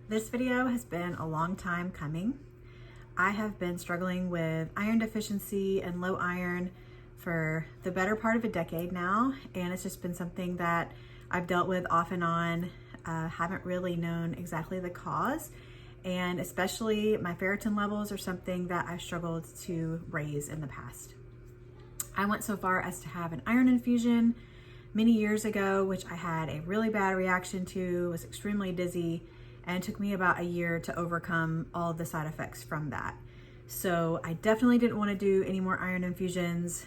This video has been a long time coming. I have been struggling with iron deficiency and low iron for the better part of a decade now, and it's just been something that I've dealt with off and on. Haven't really known exactly the cause, and especially my ferritin levels are something that I struggled to raise in the past. I went so far as to have an iron infusion many years ago, which I had a really bad reaction to, was extremely dizzy, and it took me about a year to overcome all of the side effects from that. So I definitely didn't want to do any more iron infusions.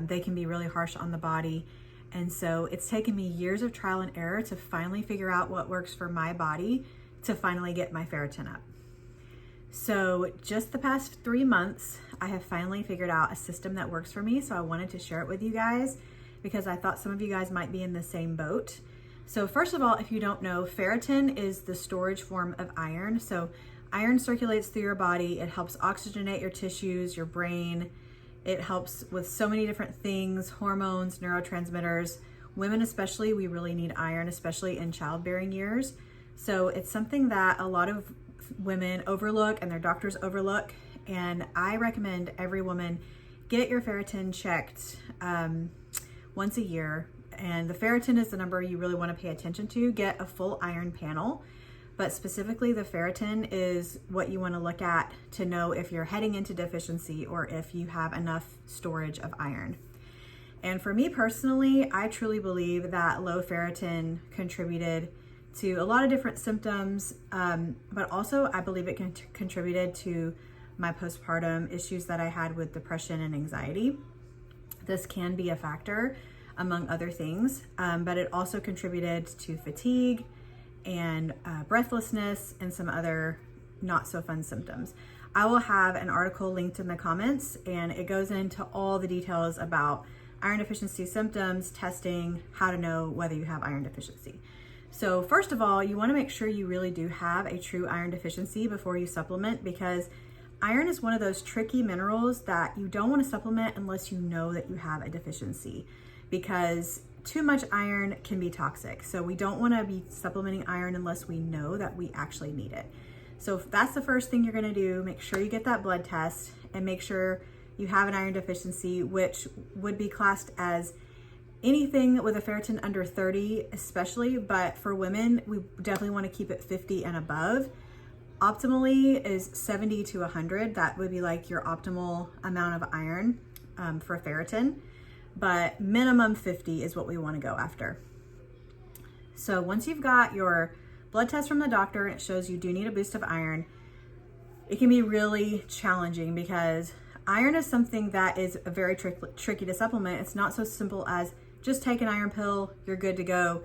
They can be really harsh on the body. And so it's taken me years of trial and error to finally figure out what works for my body to finally get my ferritin up. So just the past 3 months, I have finally figured out a system that works for me. So I wanted to share it with you guys because I thought some of you guys might be in the same boat. So first of all, if you don't know, ferritin is the storage form of iron. So iron circulates through your body. It helps oxygenate your tissues, your brain. It helps with so many different things, hormones, neurotransmitters. Women especially, we really need iron, especially in childbearing years. So it's something that a lot of women overlook and their doctors overlook. And I recommend every woman get your ferritin checked once a year. And the ferritin is the number you really want to pay attention to. Get a full iron panel. But specifically the ferritin is what you want to look at to know if you're heading into deficiency or if you have enough storage of iron. And for me personally, I truly believe that low ferritin contributed to a lot of different symptoms, but also I believe it contributed to my postpartum issues that I had with depression and anxiety. This can be a factor among other things, but it also contributed to fatigue and breathlessness and some other not so fun symptoms. I will have an article linked in the comments, and it goes into all the details about iron deficiency symptoms, testing, how to know whether you have iron deficiency. So first of all, you want to make sure you really do have a true iron deficiency before you supplement, because iron is one of those tricky minerals that you don't want to supplement unless you know that you have a deficiency, because too much iron can be toxic. So we don't want to be supplementing iron unless we know that we actually need it. So that's the first thing you're going to do. Make sure you get that blood test and make sure you have an iron deficiency, which would be classed as anything with a ferritin under 30 especially, but for women, we definitely want to keep it 50 and above. Optimally is 70 to 100. That would be like your optimal amount of iron for ferritin. But minimum 50 is what we want to go after. So once you've got your blood test from the doctor and it shows you do need a boost of iron, it can be really challenging because iron is something that is very tricky to supplement. It's not so simple as just take an iron pill, you're good to go.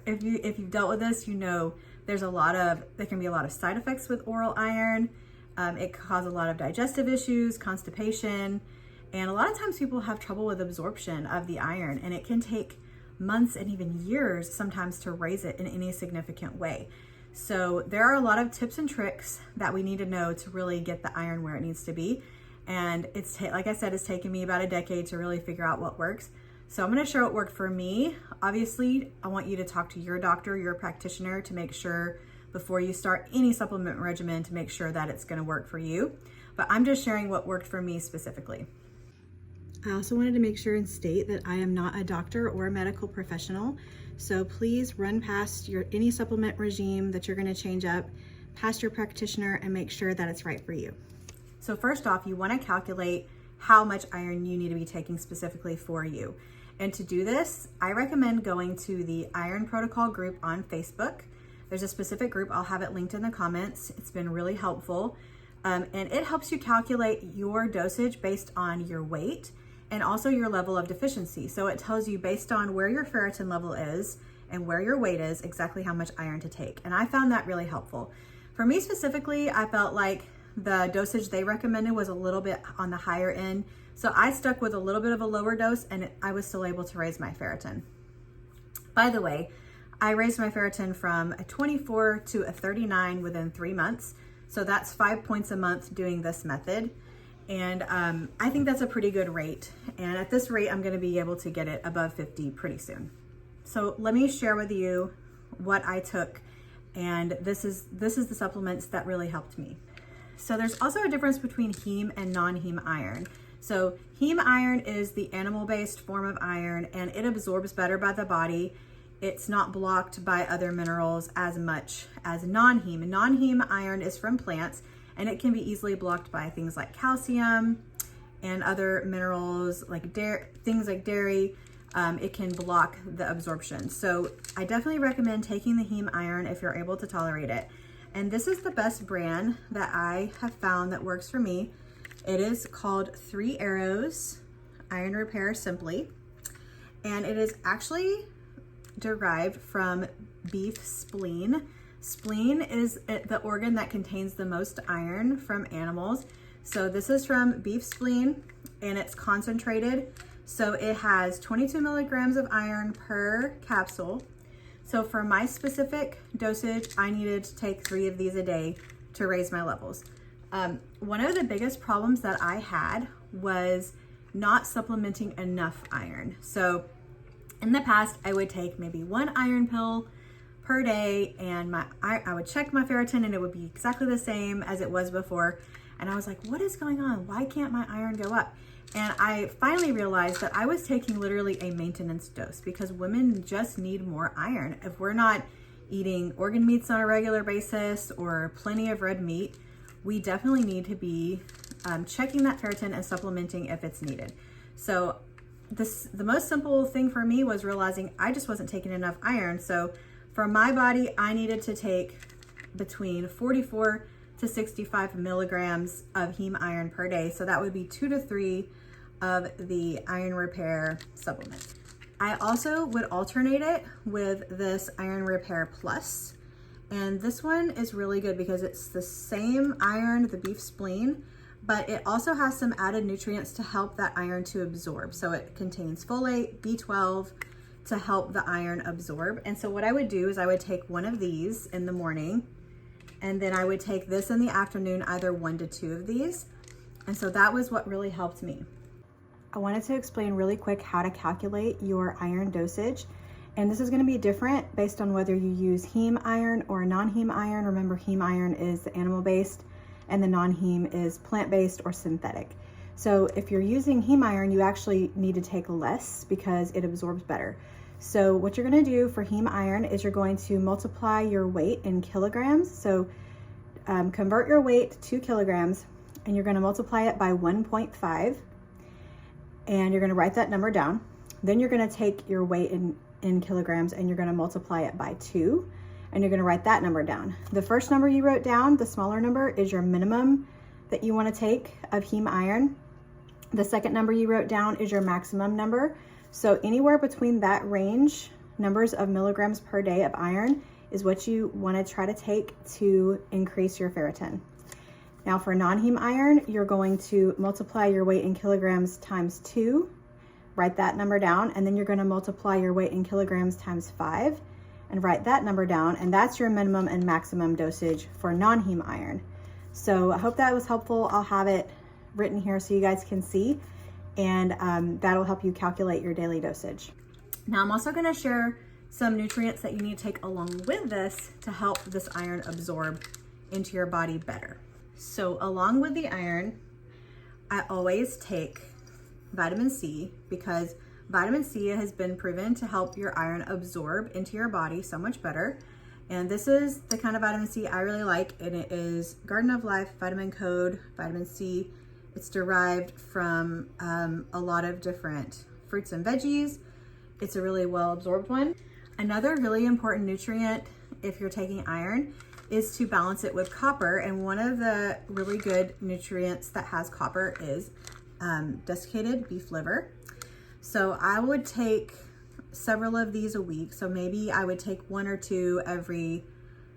If you've dealt with this, you know there can be a lot of side effects with oral iron. It can cause a lot of digestive issues, constipation. And a lot of times people have trouble with absorption of the iron, and it can take months and even years sometimes to raise it in any significant way. So there are a lot of tips and tricks that we need to know to really get the iron where it needs to be. And like I said, it's taken me about a decade to really figure out what works. So I'm going to share what worked for me. Obviously, I want you to talk to your doctor, your practitioner, to make sure before you start any supplement regimen to make sure that it's going to work for you. But I'm just sharing what worked for me specifically. I also wanted to make sure and state that I am not a doctor or a medical professional. So please run past any supplement regime that you're going to change up past your practitioner and make sure that it's right for you. So first off, you want to calculate how much iron you need to be taking specifically for you. And to do this, I recommend going to the Iron Protocol group on Facebook. There's a specific group, I'll have it linked in the comments. It's been really helpful. And it helps you calculate your dosage based on your weight and also your level of deficiency. So it tells you based on where your ferritin level is and where your weight is, exactly how much iron to take. And I found that really helpful. For me specifically, I felt like the dosage they recommended was a little bit on the higher end. So I stuck with a little bit of a lower dose and I was still able to raise my ferritin. By the way, I raised my ferritin from a 24 to a 39 within 3 months. So that's 5 points a month doing this method. And I think that's a pretty good rate. And at this rate, I'm going to be able to get it above 50 pretty soon. So let me share with you what I took And this is the supplements that really helped me. So there's also a difference between heme and non-heme iron. So heme iron is the animal-based form of iron, and it absorbs better by the body. It's not blocked by other minerals as much as non-heme. Non-heme iron is from plants, and it can be easily blocked by things like calcium and other minerals like things like dairy. It can block the absorption. So I definitely recommend taking the heme iron if you're able to tolerate it. And this is the best brand that I have found that works for me. It is called 3 Arrows Iron Repair Simply. And it is actually derived from beef spleen. Spleen is the organ that contains the most iron from animals. So this is from beef spleen, and it's concentrated. So it has 22 milligrams of iron per capsule. So for my specific dosage, I needed to take 3 of these a day to raise my levels. One of the biggest problems that I had was not supplementing enough iron. So in the past, I would take maybe 1 iron pill per day, and I would check my ferritin and it would be exactly the same as it was before. And I was like, what is going on? Why can't my iron go up? And I finally realized that I was taking literally a maintenance dose, because women just need more iron. If we're not eating organ meats on a regular basis or plenty of red meat, we definitely need to be checking that ferritin and supplementing if it's needed. So the most simple thing for me was realizing I just wasn't taking enough iron. So for my body, I needed to take between 44 to 65 milligrams of heme iron per day. So that would be 2 to 3 of the iron repair supplement. I also would alternate it with this iron repair plus. And this one is really good because it's the same iron, the beef spleen, but it also has some added nutrients to help that iron to absorb. So it contains folate, B12 to help the iron absorb. And so what I would do is I would take 1 of these in the morning, and then I would take this in the afternoon, either 1 to 2 of these. And so that was what really helped me. I wanted to explain really quick how to calculate your iron dosage. And this is going to be different based on whether you use heme iron or non-heme iron. Remember, heme iron is the animal-based and the non-heme is plant-based or synthetic. So if you're using heme iron, you actually need to take less because it absorbs better. So what you're going to do for heme iron is you're going to multiply your weight in kilograms. So convert your weight to kilograms, and you're going to multiply it by 1.5. And you're going to write that number down. Then you're going to take your weight in kilograms and you're going to multiply it by 2, and you're going to write that number down. The first number you wrote down, the smaller number, is your minimum that you want to take of heme iron. The second number you wrote down is your maximum number. So anywhere between that range, numbers of milligrams per day of iron, is what you want to try to take to increase your ferritin. Now for non-heme iron, you're going to multiply your weight in kilograms times 2, write that number down, and then you're going to multiply your weight in kilograms times 5 and write that number down, and that's your minimum and maximum dosage for non-heme iron. So I hope that was helpful. I'll have it written here so you guys can see, and that'll help you calculate your daily dosage. Now I'm also going to share some nutrients that you need to take along with this to help this iron absorb into your body better. So along with the iron, I always take vitamin C, because vitamin C has been proven to help your iron absorb into your body so much better. And this is the kind of vitamin C I really like, and it is Garden of Life Vitamin Code Vitamin C. It's derived from a lot of different fruits and veggies. It's a really well absorbed one. Another really important nutrient if you're taking iron is to balance it with copper, and one of the really good nutrients that has copper is desiccated beef liver. So I would take several of these a week. So maybe I would take 1 or 2 every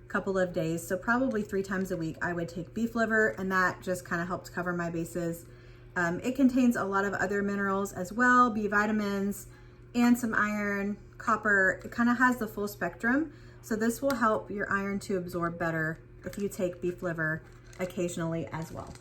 couple of days. So probably 3 times a week I would take beef liver, and that just kind of helps cover my bases. It contains a lot of other minerals as well, B vitamins and some iron, copper. It kind of has the full spectrum. So this will help your iron to absorb better if you take beef liver occasionally as well.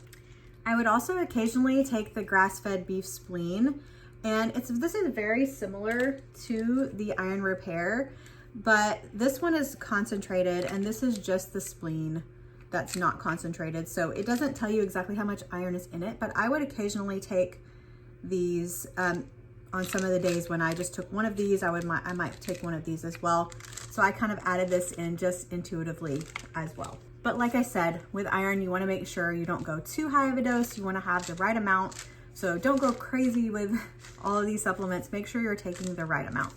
I would also occasionally take the grass-fed beef spleen, and this is very similar to the iron repair, but this one is concentrated, and this is just the spleen that's not concentrated. So it doesn't tell you exactly how much iron is in it, but I would occasionally take these on some of the days when I just took one of these. I might take one of these as well. So I kind of added this in just intuitively as well. But like I said, with iron, you want to make sure you don't go too high of a dose. You want to have the right amount. So don't go crazy with all of these supplements. Make sure you're taking the right amount.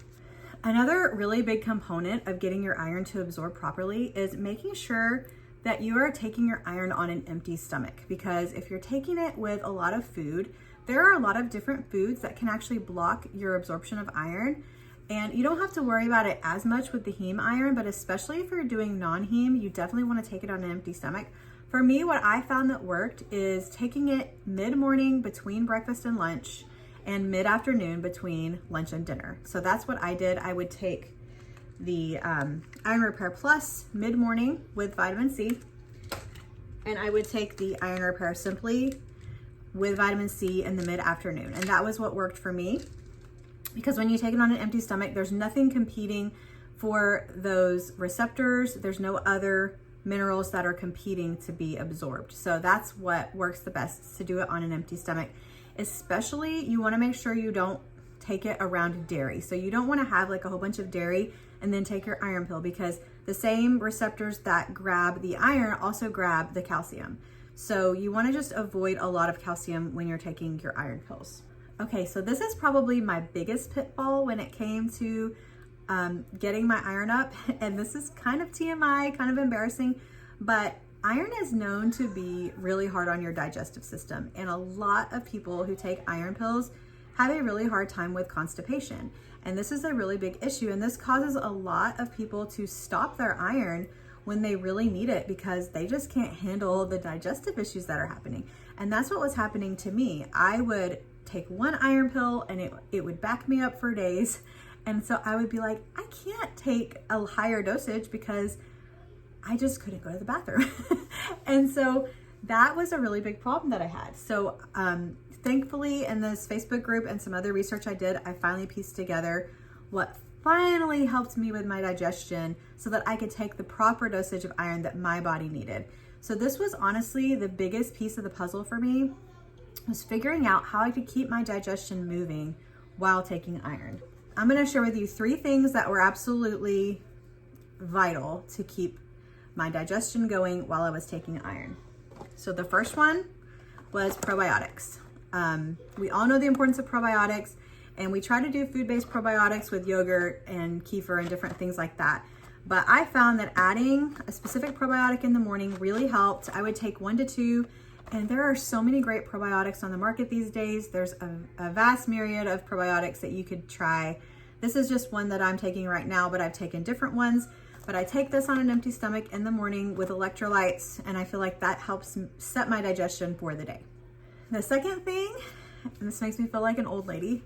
Another really big component of getting your iron to absorb properly is making sure that you are taking your iron on an empty stomach, because if you're taking it with a lot of food, there are a lot of different foods that can actually block your absorption of iron. And you don't have to worry about it as much with the heme iron, but especially if you're doing non-heme, you definitely want to take it on an empty stomach. For me, what I found that worked is taking it mid-morning between breakfast and lunch, and mid-afternoon between lunch and dinner. So that's what I did. I would take the Iron Repair Plus mid-morning with vitamin C, and I would take the Iron Repair Simply with vitamin C in the mid-afternoon. And that was what worked for me, because when you take it on an empty stomach, there's nothing competing for those receptors. There's no other minerals that are competing to be absorbed. So that's what works the best, to do it on an empty stomach. Especially, you want to make sure you don't take it around dairy. So you don't want to have like a whole bunch of dairy and then take your iron pill, because the same receptors that grab the iron also grab the calcium. So you want to just avoid a lot of calcium when you're taking your iron pills. Okay, so this is probably my biggest pitfall when it came to getting my iron up. And this is kind of TMI, kind of embarrassing, but iron is known to be really hard on your digestive system. And a lot of people who take iron pills have a really hard time with constipation. And this is a really big issue. And this causes a lot of people to stop their iron when they really need it, because they just can't handle the digestive issues that are happening. And that's what was happening to me. I would take one iron pill and it would back me up for days. And so I would be like, I can't take a higher dosage because I just couldn't go to the bathroom. And so that was a really big problem that I had. So thankfully, in this Facebook group and some other research I did, I finally pieced together what finally helped me with my digestion so that I could take the proper dosage of iron that my body needed. So this was honestly the biggest piece of the puzzle for me, was figuring out how I could keep my digestion moving while taking iron. I'm going to share with you 3 things that were absolutely vital to keep my digestion going while I was taking iron. So the first one was probiotics. We all know the importance of probiotics, and we try to do food-based probiotics with yogurt and kefir and different things like that. But I found that adding a specific probiotic in the morning really helped. I would take 1 to 2, and there are so many great probiotics on the market these days. There's a vast myriad of probiotics that you could try. This is just one that I'm taking right now, but I've taken different ones. But I take this on an empty stomach in the morning with electrolytes, and I feel like that helps set my digestion for the day. The second thing, and this makes me feel like an old lady,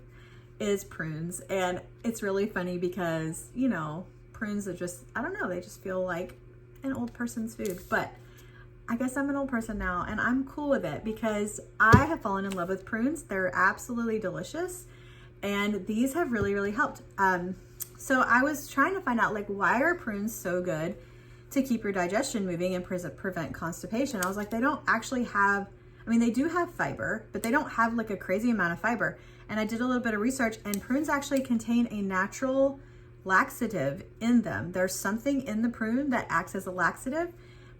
is prunes. And it's really funny because, you know, prunes are just, I don't know, they just feel like an old person's food. But I guess I'm an old person now, and I'm cool with it because I have fallen in love with prunes. They're absolutely delicious, and these have really, really helped. So I was trying to find out, like, why are prunes so good to keep your digestion moving and prevent constipation? I was like, they don't actually have, I mean, they do have fiber, but they don't have like a crazy amount of fiber. And I did a little bit of research, and prunes actually contain a natural laxative in them. There's something in the prune that acts as a laxative.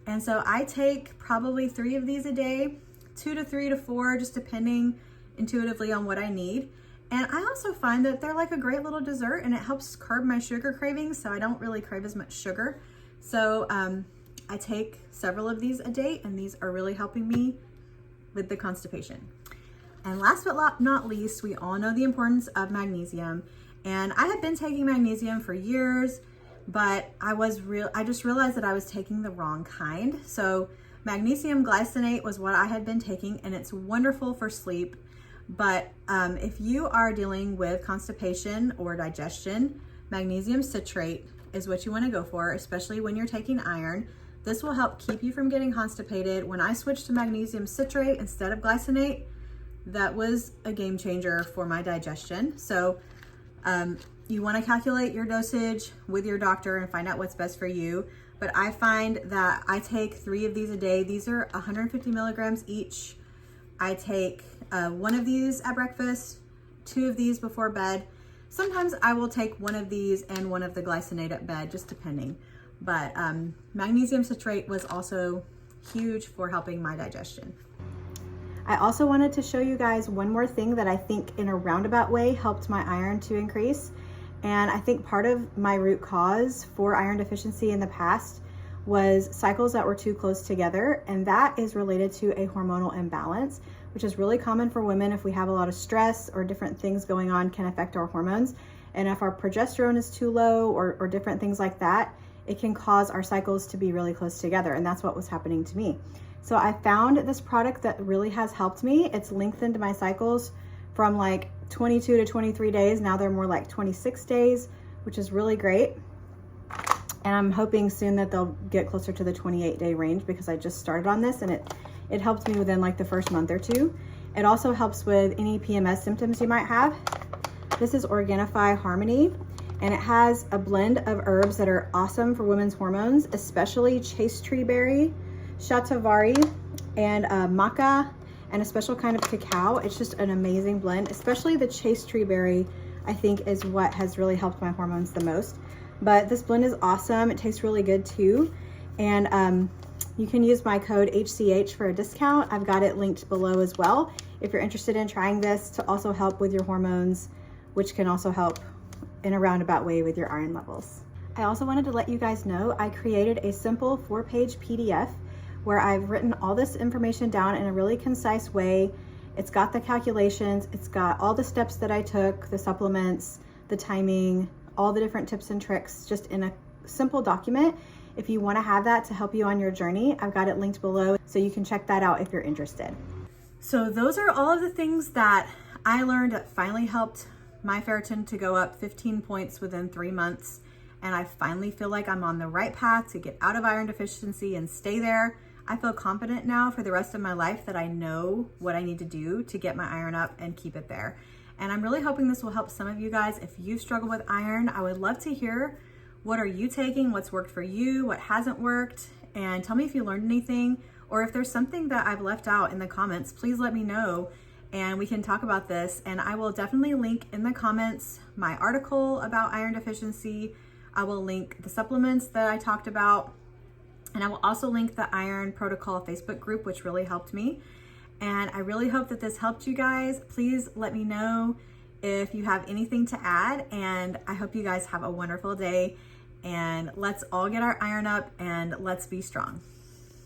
And so I take probably 3 of these a day, 2 to 3 to 4, just depending intuitively on what I need. And I also find that they're like a great little dessert, and it helps curb my sugar cravings, so I don't really crave as much sugar. So I take several of these a day, and these are really helping me with the constipation. And last but not least, we all know the importance of magnesium. And I had been taking magnesium for years, but I just realized that I was taking the wrong kind. So magnesium glycinate was what I had been taking, and it's wonderful for sleep. But if you are dealing with constipation or digestion, magnesium citrate is what you want to go for, especially when you're taking iron. This will help keep you from getting constipated. When I switched to magnesium citrate instead of glycinate, that was a game changer for my digestion. So You want to calculate your dosage with your doctor and find out what's best for you. But I find that I take 3 of these a day. These are 150 milligrams each. I take 1 of these at breakfast, 2 of these before bed. Sometimes I will take 1 of these and 1 of the glycinate at bed, just depending. But magnesium citrate was also huge for helping my digestion. I also wanted to show you guys one more thing that I think in a roundabout way helped my iron to increase. And I think part of my root cause for iron deficiency in the past was cycles that were too close together. And that is related to a hormonal imbalance, which is really common for women if we have a lot of stress or different things going on can affect our hormones. And if our progesterone is too low or different things like that, it can cause our cycles to be really close together. And that's what was happening to me. So I found this product that really has helped me. It's lengthened my cycles from like 22 to 23 days. Now they're more like 26 days, which is really great. And I'm hoping soon that they'll get closer to the 28-day range because I just started on this and it helped me within like the first month or 2. It also helps with any PMS symptoms you might have. This is Organifi Harmony, and it has a blend of herbs that are awesome for women's hormones, especially chaste tree berry, shatavari, and maca, and a special kind of cacao. It's just an amazing blend, especially the chaste tree berry, I think is what has really helped my hormones the most. But this blend is awesome. It tastes really good too. And you can use my code HCH for a discount. I've got it linked below as well if you're interested in trying this to also help with your hormones, which can also help in a roundabout way with your iron levels. I also wanted to let you guys know I created a simple 4-page PDF where I've written all this information down in a really concise way. It's got the calculations, it's got all the steps that I took, the supplements, the timing, all the different tips and tricks, just in a simple document. If you want to have that to help you on your journey, I've got it linked below, so you can check that out if you're interested. So those are all of the things that I learned that finally helped my ferritin to go up 15 points within 3 months. And I finally feel like I'm on the right path to get out of iron deficiency and stay there. I feel confident now for the rest of my life that I know what I need to do to get my iron up and keep it there. And I'm really hoping this will help some of you guys. If you struggle with iron, I would love to hear, what are you taking? What's worked for you? What hasn't worked? And tell me if you learned anything, or if there's something that I've left out in the comments, please let me know and we can talk about this. And I will definitely link in the comments my article about iron deficiency. I will link the supplements that I talked about. And I will also link the Iron Protocol Facebook group, which really helped me. And I really hope that this helped you guys. Please let me know if you have anything to add. And I hope you guys have a wonderful day. And let's all get our iron up and let's be strong.